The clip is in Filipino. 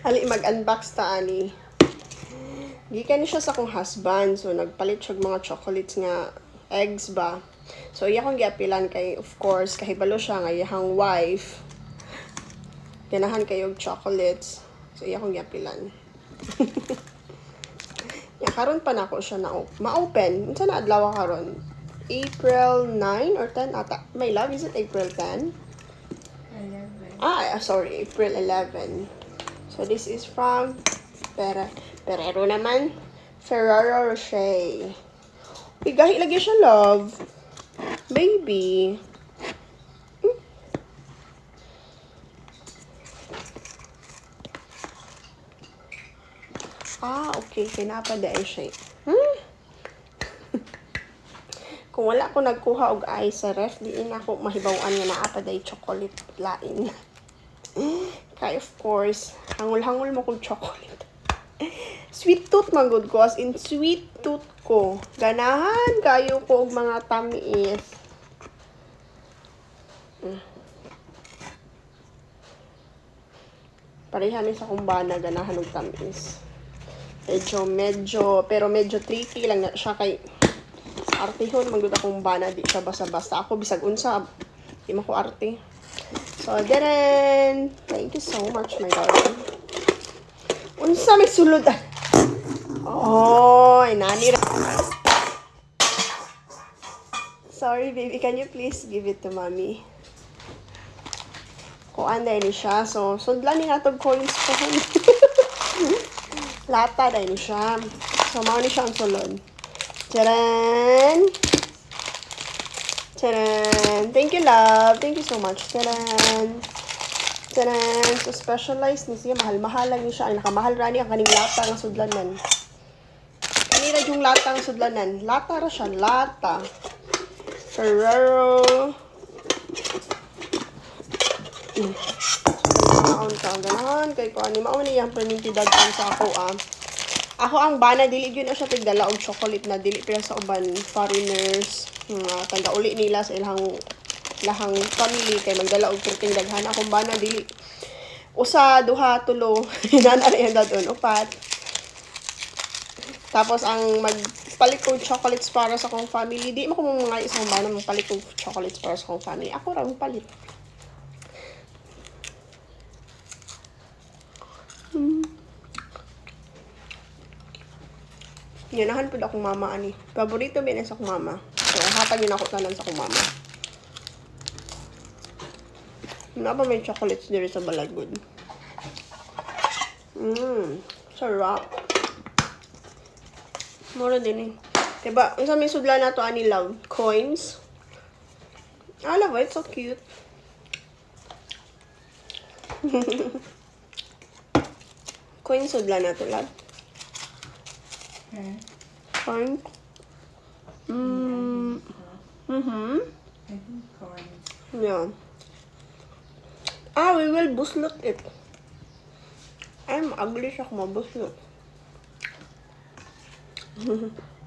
Hali, mag-unbox ta, ani. Gikan ni siya sa akong husband. So, nagpalit siya mga chocolates nga eggs ba. So, iya kong giapilan kay, of course, kahibalo siya nga iyahang wife. Ganahan kayo chocolates. So, iya kong giapilan. Karon pa na ako siya na ma-open. Unsa na adlaw karon? April 9 or 10 ata. My love, is it April 10? 11. Sorry, April 11. So this is from Ferrero naman. Ferrero Rocher. Igahi lagi siya, love. Baby. Okay. Kinapad ay siya. Kung wala ko nagkuha og ice sa ref, diin ako mahibaw-an nga naa pa day chocolate lain. Kaya of course, hangul-hangul mo kong chocolate. Sweet tooth man good ko, as in sweet tooth ko. Ganahan kayo ko og mga tamis. Pareha sa kumbana, ganahan og tamis. Medyo tricky lang na siya kay artihon magud akong bana, di siya basta-basta. Ako bisag unsa di man ko arte. So then, thank you so much my darling. Unsa may sulod? Nani. Sorry baby, can you please give it to mommy? Kuan dahil ni siya. So sudlan ni natog coins ko. Lata dahil ni siya. So mao ni siya ang sulod. Tadaan! Tadaan! Thank you, love. Thank you so much. Tadaan! Tadaan! So, specialized ni siya. Mahal-mahal lang ni siya. Ay, nakamahal rani ang kaning lata ng sudlanan. Kanina yung lata ng sudlanan. Lata ra siya. Lata. Ferrero. Ganahan. Kay ko, anima. Ni yung permintidad sa ako, Ako ang bana, dili yun na siya tigdala og chocolate na dili pero sa uban foreigners. Tanda uli nila sa ilahang family kay magdala og perting daghan. Akong bana, dili. Usa, duha, tulo. Nanarihan na doon, upat. Tapos ang magpalit kong chocolates para sa akong family. Di mo kung mga isang bana magpalit kong chocolates para sa akong family. Ako rin palit. Yanahan po akong mama ani. Paborito ba sa akong mama. So, hatag yun ako tanan sa akong mama. Ano ba may chocolates dito sa Balagod? Sarap. Mura din eh. Diba, ang sa may sudla na to ani love? Coins. I love it. So cute. Coins sudla na to, love. Coins. Yeah. We will buslot it. I'm ugly siya kung mabuslot.